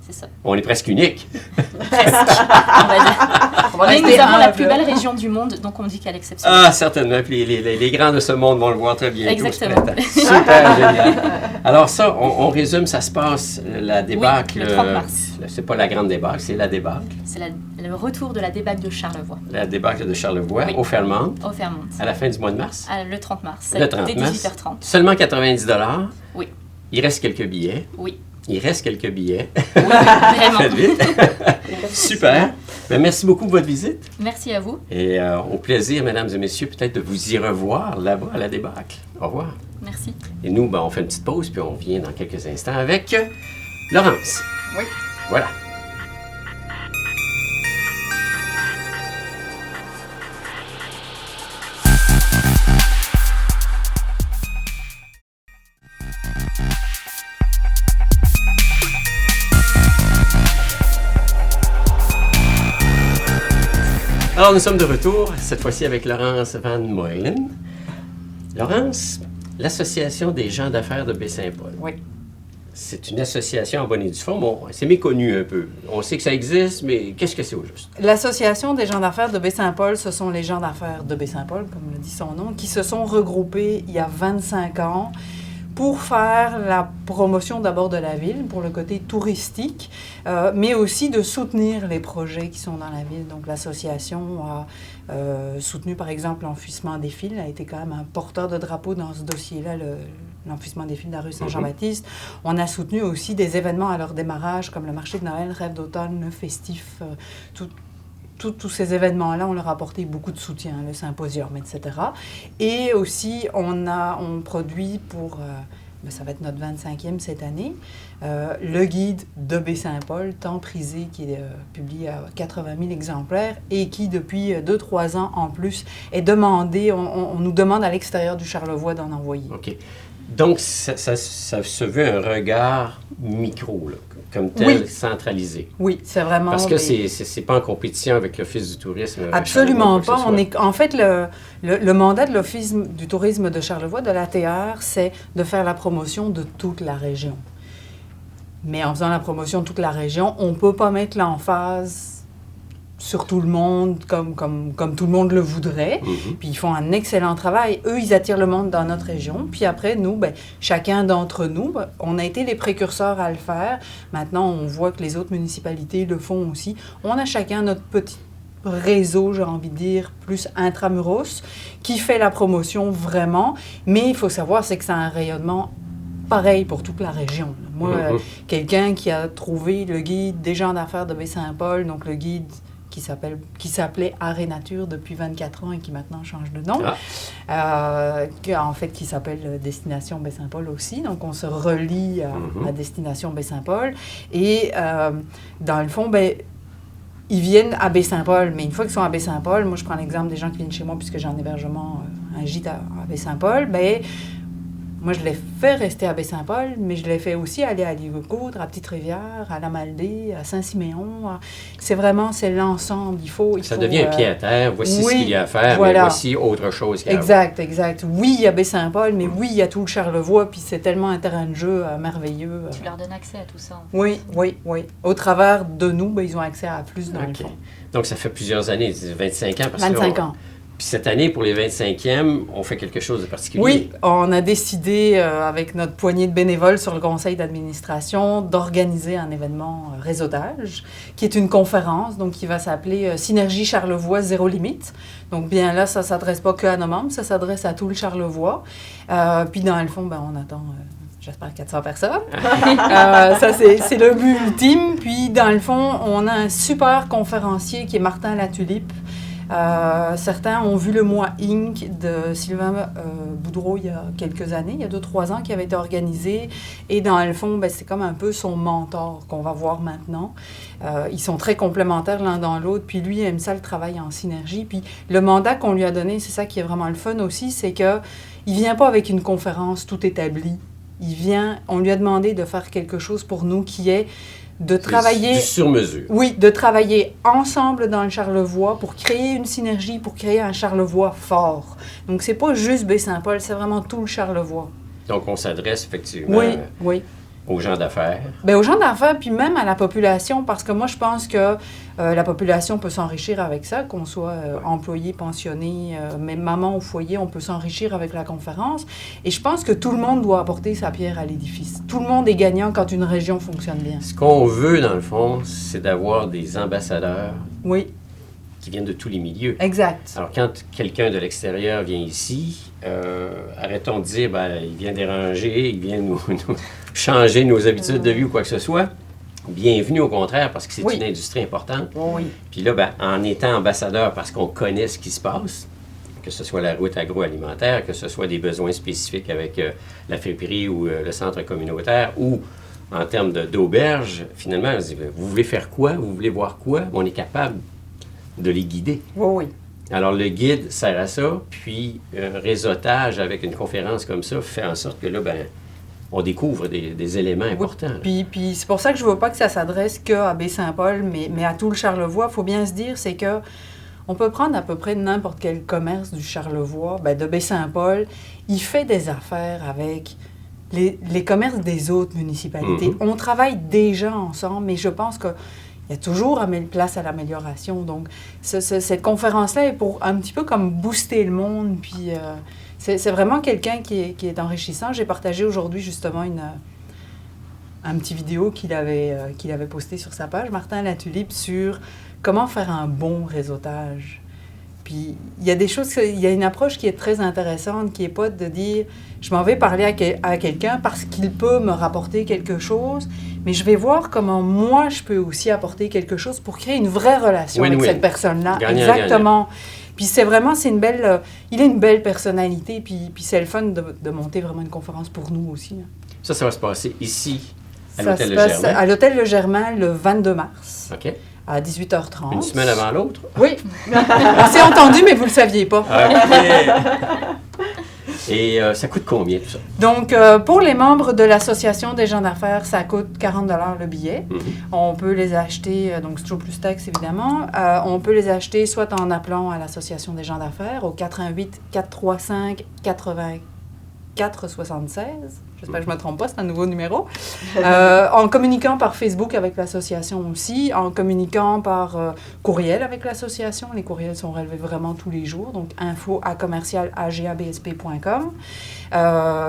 C'est ça. On est presque unique. Presque, on va dire. On va Mais nous rester avons la humble. plus belle région du monde, donc on dit qu'à l'exception. Ah, certainement. Puis les grands de ce monde vont le voir très bientôt. Exactement. ce printemps. Super génial. Alors ça, on résume, ça se passe, la débâcle. le 30 mars. C'est pas la grande débâcle, c'est la débâcle. C'est le retour de la débâcle de Charlevoix, La débâcle de Charlevoix, Oui. au Fairmont, au Fairmont. à la fin du mois de mars. Le 30 mars, Le 30 dès mars. 18h30. Seulement 90 $. Oui. Il reste quelques billets. Oui, Il reste quelques billets. oui, vraiment. Faites vite. Super. Ben, merci beaucoup de votre visite. Merci à vous. Et au plaisir, mesdames et messieurs, peut-être de vous y revoir là-bas à la débâcle. Au revoir. Merci. Et nous, ben, on fait une petite pause, puis on vient dans quelques instants avec Laurence. Oui. Voilà. Alors, nous sommes de retour, cette fois-ci avec Laurence Van Moylen. Laurence, l'Association des gens d'affaires de Baie-Saint-Paul. Oui. C'est une association en bonne et due forme. C'est méconnu un peu. On sait que ça existe, mais qu'est-ce que c'est au juste? L'Association des gens d'affaires de Baie-Saint-Paul, ce sont les gens d'affaires de Baie-Saint-Paul, comme le dit son nom, qui se sont regroupés il y a 25 ans pour faire la promotion d'abord de la ville, pour le côté touristique, mais aussi de soutenir les projets qui sont dans la ville. Donc l'association a soutenu par exemple l'enfouissement des fils, a été quand même un porteur de drapeau dans ce dossier-là, l'enfouissement des fils de la rue Saint-Jean-Baptiste. On a soutenu aussi des événements à leur démarrage, comme le marché de Noël, Rêve d'automne, le festif, tous ces événements-là, on leur a apporté beaucoup de soutien, le symposium, etc. Et aussi, on produit pour, ça va être notre 25e cette année, le guide de Baie-Saint-Paul, tant prisé, qui est publié à 80 000 exemplaires et qui, depuis 2-3 ans en plus, est demandé, on nous demande à l'extérieur du Charlevoix d'en envoyer. OK. Donc, ça se veut un regard micro, là, comme tel, Oui. Centralisé. Oui, c'est vraiment... Parce que des- c'est pas en compétition avec l'Office du tourisme. Absolument Charlevoix, pas. quoi que ce soit. En fait, le mandat de l'Office du tourisme de Charlevoix, de l'ATR, c'est de faire la promotion de toute la région. Mais en faisant la promotion de toute la région, on ne peut pas mettre l'emphase sur tout le monde comme tout le monde le voudrait. Puis ils font un excellent travail. Eux, ils attirent le monde dans notre région. Puis après, nous, chacun d'entre nous, on a été les précurseurs à le faire. Maintenant, on voit que les autres municipalités le font aussi. On a chacun notre petit réseau, j'ai envie de dire, plus intramuros, qui fait la promotion vraiment. Mais il faut savoir, c'est que c'est un rayonnement pareil pour toute la région. Moi, quelqu'un qui a trouvé le guide des gens d'affaires de Baie-Saint-Paul, donc le guide qui s'appelait Art et Nature depuis 24 ans et qui maintenant change de nom, en fait, qui s'appelle Destination Baie-Saint-Paul aussi. Donc, on se relie à Destination Baie-Saint-Paul. Et dans le fond, ils viennent à Baie-Saint-Paul, mais une fois qu'ils sont à Baie-Saint-Paul, moi, je prends l'exemple des gens qui viennent chez moi puisque j'ai un hébergement, un gîte à Baie-Saint-Paul, moi, je l'ai fait rester à Baie-Saint-Paul, mais je l'ai fait aussi aller à l'Île-aux-Coudres, à Petite-Rivière, à la Malbaie, à Saint-Siméon. C'est l'ensemble. Ça devient un pied à terre. Voici ce qu'il y a à faire, mais voici autre chose qu'il y a Exact. Oui, il y a Baie-Saint-Paul, mais oui, il y a tout le Charlevoix, puis c'est tellement un terrain de jeu merveilleux. Tu leur donnes accès à tout ça. Oui. Au travers de nous, ils ont accès à plus dans le fond. Donc, ça fait plusieurs années, 25 ans. 25 ans. Puis cette année, pour les 25e, on fait quelque chose de particulier. Oui, on a décidé, avec notre poignée de bénévoles sur le conseil d'administration, d'organiser un événement réseautage, qui est une conférence, donc qui va s'appeler Synergie Charlevoix Zéro Limite. Donc bien là, ça ne s'adresse pas qu'à nos membres, ça s'adresse à tout le Charlevoix. Puis dans le fond, on attend... J'espère 400 personnes. Ça, c'est le but ultime. Puis, dans le fond, on a un super conférencier qui est Martin Latulippe. Certains ont vu le mois Inc. de Sylvain Boudreau il y a quelques années, il y a 2-3 ans, qui avait été organisé. Et dans le fond, c'est comme un peu son mentor qu'on va voir maintenant. Ils sont très complémentaires l'un dans l'autre. Puis lui, il aime ça, le travail en synergie. Puis le mandat qu'on lui a donné, c'est ça qui est vraiment le fun aussi, c'est qu'il ne vient pas avec une conférence tout établie. On lui a demandé de faire quelque chose pour nous qui est de travailler... Du sur-mesure. Oui, de travailler ensemble dans le Charlevoix pour créer une synergie, pour créer un Charlevoix fort. Donc, c'est pas juste Baie-Saint-Paul, c'est vraiment tout le Charlevoix. Donc, on s'adresse effectivement aux gens d'affaires. Bien, aux gens d'affaires, puis même à la population, parce que moi, je pense que la population peut s'enrichir avec ça, qu'on soit employé, pensionné, même maman au foyer, on peut s'enrichir avec la conférence. Et je pense que tout le monde doit apporter sa pierre à l'édifice. Tout le monde est gagnant quand une région fonctionne bien. Ce qu'on veut, dans le fond, c'est d'avoir des ambassadeurs qui viennent de tous les milieux. Exact. Alors, quand quelqu'un de l'extérieur vient ici, arrêtons de dire, il vient déranger, il vient nous changer nos habitudes de vie ou quoi que ce soit. Bienvenue au contraire, parce que c'est une industrie importante. Puis là, en étant ambassadeur, parce qu'on connaît ce qui se passe, que ce soit la route agroalimentaire, que ce soit des besoins spécifiques avec la friperie ou le centre communautaire, ou en termes d'auberge, finalement, on se dit, vous voulez faire quoi? Vous voulez voir quoi? On est capable de les guider. Alors, le guide sert à ça, puis un réseautage avec une conférence comme ça fait en sorte que là, on découvre des éléments importants. Puis c'est pour ça que je ne veux pas que ça s'adresse qu'à Baie-Saint-Paul, mais à tout le Charlevoix. Il faut bien se dire, c'est que on peut prendre à peu près n'importe quel commerce du Charlevoix, de Baie-Saint-Paul, il fait des affaires avec les commerces des autres municipalités. On travaille déjà ensemble, mais je pense que il y a toujours place à l'amélioration. Donc, cette conférence-là est pour un petit peu comme booster le monde. Puis, c'est vraiment quelqu'un qui est enrichissant. J'ai partagé aujourd'hui, justement, un petit vidéo qu'il avait posté sur sa page, Martin Latulippe, sur comment faire un bon réseautage. Puis, il y a des choses, il y a une approche qui est très intéressante, qui n'est pas de dire « je m'en vais parler à quelqu'un parce qu'il peut me rapporter quelque chose », mais je vais voir comment moi, je peux aussi apporter quelque chose pour créer une vraie relation avec cette personne-là. Exactement. Puis c'est une belle... il a une belle personnalité, puis c'est le fun de monter vraiment une conférence pour nous aussi. Ça va se passer ici, à l'Hôtel Le Germain? À l'Hôtel Le Germain, le 22 mars. OK. À 18h30. Une semaine avant l'autre? Oui. On s'est entendu, mais vous ne le saviez pas. OK. Et ça coûte combien, tout ça? Donc, pour les membres de l'Association des gens d'affaires, ça coûte 40 $ le billet. On peut les acheter, donc c'est toujours plus taxe, évidemment. On peut les acheter soit en appelant à l'Association des gens d'affaires au 88 435 80 476. J'espère que je ne me trompe pas, c'est un nouveau numéro. En communiquant par Facebook avec l'association aussi, en communiquant par courriel avec l'association. Les courriels sont relevés vraiment tous les jours, donc info@agabsp.com.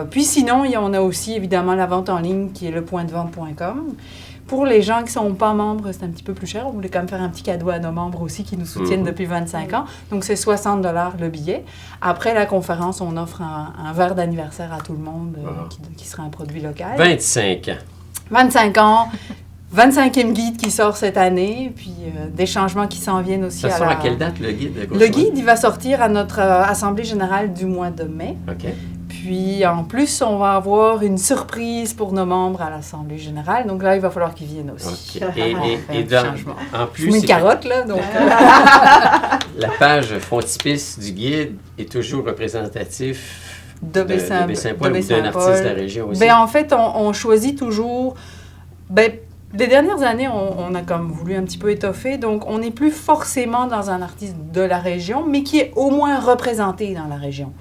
Puis sinon, on a aussi évidemment la vente en ligne qui est lepointdevente.com. Pour les gens qui ne sont pas membres, c'est un petit peu plus cher. On voulait quand même faire un petit cadeau à nos membres aussi qui nous soutiennent depuis 25 ans. Donc, c'est 60 $ le billet. Après la conférence, on offre un verre d'anniversaire à tout le monde qui sera un produit local. 25 ans. 25 ans. 25e guide qui sort cette année, puis des changements qui s'en viennent aussi. Ça sort à quelle date, le guide? Le guide, il va sortir à notre Assemblée générale du mois de mai. OK. Puis, en plus, on va avoir une surprise pour nos membres à l'Assemblée générale. Donc là, il va falloir qu'ils viennent aussi. OK. Et en plus... une carotte, là, donc... La page frontispice du guide est toujours représentatif de Baie-Saint-Paul ou d'un artiste de la région aussi. Bien, en fait, on choisit toujours... Bien, les dernières années, on a comme voulu un petit peu étoffer. Donc, on n'est plus forcément dans un artiste de la région, mais qui est au moins représenté dans la région.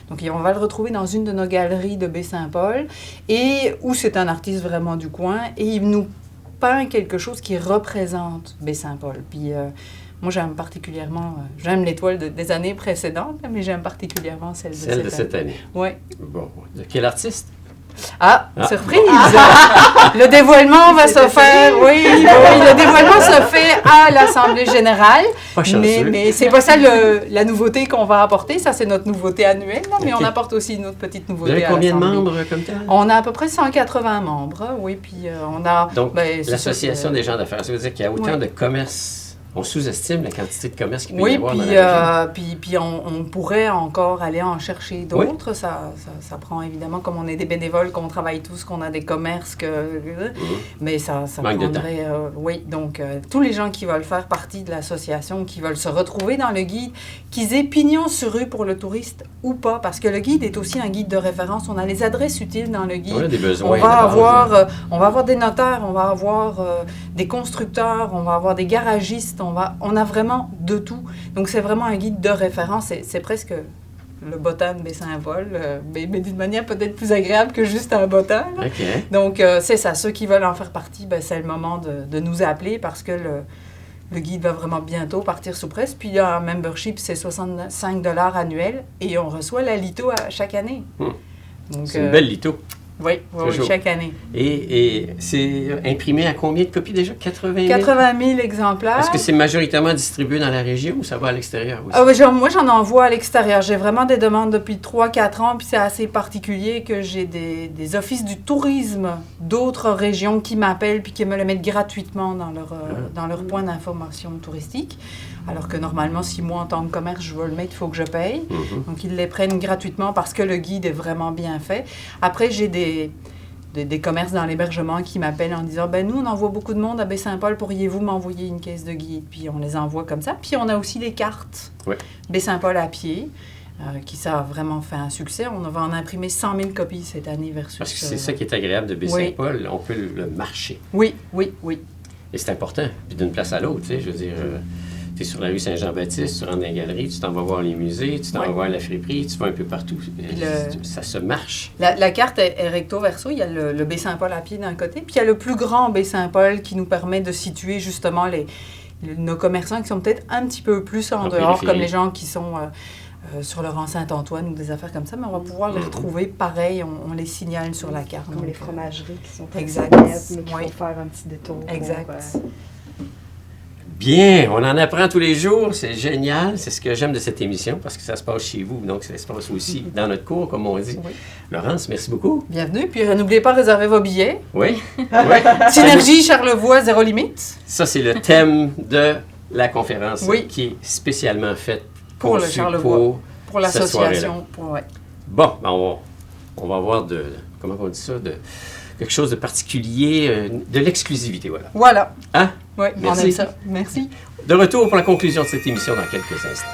Donc, on va le retrouver dans une de nos galeries de Baie-Saint-Paul, et où c'est un artiste vraiment du coin, et il nous peint quelque chose qui représente Baie-Saint-Paul. Puis, moi, j'aime particulièrement, j'aime l'étoile des années précédentes, mais j'aime particulièrement celle de cette année. Oui. Bon, de quel artiste? Surprise! Le dévoilement va se faire, oui, le dévoilement se fait à l'Assemblée générale. Mais c'est pas ça la nouveauté qu'on va apporter. Ça, c'est notre nouveauté annuelle, là, mais on apporte aussi une autre petite nouveauté. Vous avez combien de membres comme tel? On a à peu près 180 membres, oui, puis on a... Donc, l'association des gens d'affaires, ça veut dire qu'il y a autant de commerces. On sous-estime la quantité de commerce qu'il peut y avoir dans la région. Puis on pourrait encore aller en chercher d'autres. Oui. Ça prend évidemment, comme on est des bénévoles, qu'on travaille tous, qu'on a des commerces, mais ça prendrait... oui, donc tous les gens qui veulent faire partie de l'association, qui veulent se retrouver dans le guide, qu'ils aient pignon sur rue pour le touriste ou pas, parce que le guide est aussi un guide de référence. On a les adresses utiles dans le guide. On a des besoins. On va avoir des notaires, on va avoir des constructeurs, on va avoir des garagistes. On a vraiment de tout. Donc, c'est vraiment un guide de référence. C'est presque le Botan Baie-Saint-Paul, mais d'une manière peut-être plus agréable que juste un Botan. Okay. Donc, c'est ça. Ceux qui veulent en faire partie, c'est le moment de nous appeler parce que le guide va vraiment bientôt partir sous presse. Puis, un membership, c'est 65 $ annuel et on reçoit la litho chaque année. Donc, c'est une belle litho. Oui, chaque année. Et c'est imprimé à combien de copies déjà? 80 000? 80 000 exemplaires. Est-ce que c'est majoritairement distribué dans la région ou ça va à l'extérieur aussi? Moi, j'en envoie à l'extérieur. J'ai vraiment des demandes depuis 3-4 ans, puis c'est assez particulier que j'ai des offices du tourisme d'autres régions qui m'appellent puis qui me le mettent gratuitement dans leur point d'information touristique. Alors que normalement, si moi, en tant que commerce, je veux le mettre, il faut que je paye. Donc, ils les prennent gratuitement parce que le guide est vraiment bien fait. Après, j'ai des commerces dans l'hébergement qui m'appellent en disant « nous, on envoie beaucoup de monde à Baie-Saint-Paul, pourriez-vous m'envoyer une caisse de guide? » Puis on les envoie comme ça. Puis on a aussi les cartes Baie-Saint-Paul à pied, qui ça a vraiment fait un succès. On va en imprimer 100 000 copies cette année versus... Parce que c'est ça qui est agréable de Baie-Saint-Paul, on peut le marcher. Oui. Et c'est important. Puis d'une place à l'autre, tu sais, je veux dire... tu es sur la rue Saint-Jean-Baptiste, tu rentres dans la galerie, tu t'en vas voir les musées, tu t'en vas voir la friperie, tu vas un peu partout. Ça se marche. La carte est recto-verso. Il y a le Baie-Saint-Paul à pied d'un côté, puis il y a le plus grand Baie-Saint-Paul qui nous permet de situer justement nos commerçants qui sont peut-être un petit peu plus en dehors, comme les gens qui sont sur le rang Saint-Antoine ou des affaires comme ça, mais on va pouvoir les retrouver pareil, on les signale sur la carte. Comme les fromageries qui sont exact. Mais qu'il faut faire un petit détour. Exact. Bien, on en apprend tous les jours, c'est génial, c'est ce que j'aime de cette émission, parce que ça se passe chez vous, donc ça se passe aussi dans notre cours, comme on dit. Oui. Laurence, merci beaucoup. Bienvenue, puis n'oubliez pas de réserver vos billets. Oui. Synergie Charlevoix, zéro limite. Ça, c'est le thème de la conférence qui est spécialement faite pour le Charlevoix, pour l'association. Bon, on va avoir comment on dit ça, quelque chose de particulier, de l'exclusivité, Voilà. Hein? Oui, merci. On aime ça. Merci. De retour pour la conclusion de cette émission dans quelques instants.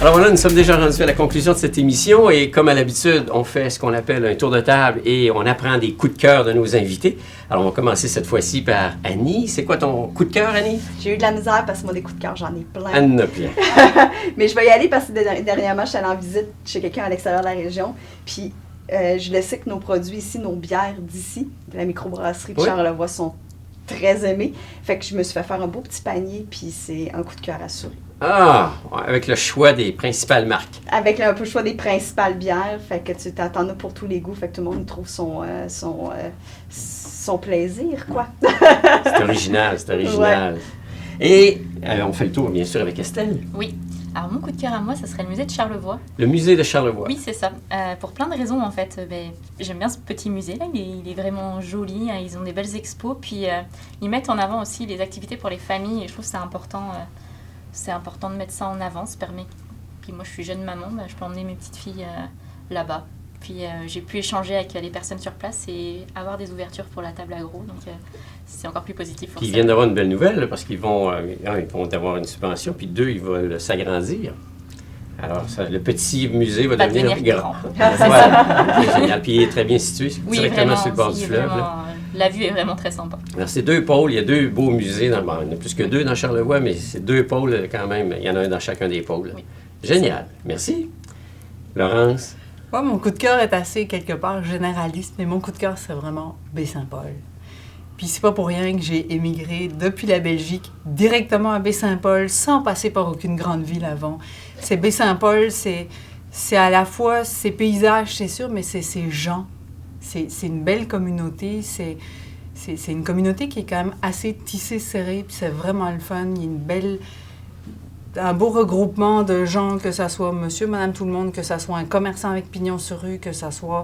Alors voilà, nous sommes déjà rendus à la conclusion de cette émission et comme à l'habitude, on fait ce qu'on appelle un tour de table et on apprend des coups de cœur de nos invités. Alors on va commencer cette fois-ci par Annie. C'est quoi ton coup de cœur, Annie? J'ai eu de la misère parce que moi, des coups de cœur, j'en ai plein. Anne plein. Mais je vais y aller parce que dernièrement, je suis allée en visite chez quelqu'un à l'extérieur de la région. Puis je le sais que nos produits ici, nos bières d'ici, de la microbrasserie de Oui. Charlevoix, sont très aimées. Fait que je me suis fait faire un beau petit panier, puis c'est un coup de cœur assuré. Ah, avec le choix des principales marques. Avec un peu le choix des principales bières, fait que tu t'en as pour tous les goûts, fait que tout le monde trouve son plaisir, quoi. C'est original, c'est original. Et on fait le tour, bien sûr, avec Estelle. Oui. Alors, mon coup de cœur à moi, ça serait le musée de Charlevoix. Le musée de Charlevoix. Oui, c'est ça. Pour plein de raisons, en fait. J'aime bien ce petit musée-là. Il est vraiment joli. Ils ont des belles expos. Puis, ils mettent en avant aussi les activités pour les familles. Et je trouve que c'est important. C'est important de mettre ça en avant. Ça permet. Puis, moi, je suis jeune maman. Je peux emmener mes petites filles là-bas. Puis, j'ai pu échanger avec les personnes sur place et avoir des ouvertures pour la table agro. Donc, c'est encore plus positif. Puis ils viennent d'avoir une belle nouvelle là, parce qu'ils vont, ils vont avoir une subvention, puis deux, ils veulent s'agrandir. Alors, le petit musée va devenir grand. Voilà, c'est génial. Puis il est très bien situé, directement sur le bord du fleuve. Là. La vue est vraiment très sympa. Alors, c'est deux pôles. Il y a deux beaux musées. Bon, il y en a plus que deux dans Charlevoix, mais c'est deux pôles quand même. Il y en a un dans chacun des pôles. Oui. Génial. Merci. Laurence? Moi, mon coup de cœur est assez, quelque part, généraliste, mais mon coup de cœur, c'est vraiment Baie-Saint-Paul. Puis c'est pas pour rien que j'ai émigré depuis la Belgique directement à Baie-Saint-Paul sans passer par aucune grande ville avant. C'est Baie-Saint-Paul, c'est à la fois ces paysages, c'est sûr, mais c'est ces gens. C'est une belle communauté, c'est une communauté qui est quand même assez tissée, serrée, puis c'est vraiment le fun. Il y a un beau regroupement de gens, que ça soit monsieur, madame, tout le monde, que ça soit un commerçant avec pignon sur rue, que ça soit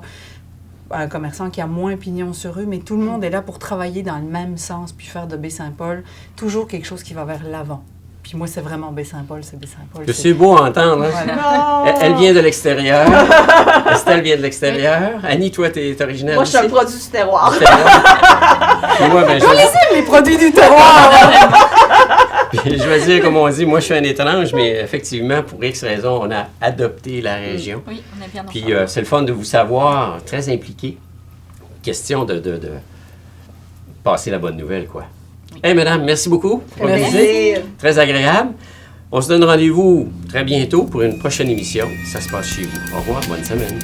un commerçant qui a moins pignon sur rue, mais tout le monde est là pour travailler dans le même sens, puis faire de Baie-Saint-Paul toujours quelque chose qui va vers l'avant. Puis moi, c'est vraiment Baie-Saint-Paul, c'est Baie-Sainpaul. C'est beau à entendre. Hein? Voilà. Elle vient de l'extérieur. Estelle vient de l'extérieur. Annie, toi, tu es originaire Moi, je suis un d'ici? produit du terroir. Du terroir. Puis moi, ben, Les produits du terroir! je vais dire, comme on dit, moi, je suis un étrange, mais effectivement, pour X raisons, on a adopté la région. Oui, on est bien dans Puis ça. c'est le fun de vous savoir, très impliqué. Question de passer la bonne nouvelle, quoi. Hey, madame, merci beaucoup pour la Merci. visite. Très agréable. On se donne rendez-vous très bientôt pour une prochaine émission. Ça se passe chez vous. Au revoir, bonne semaine.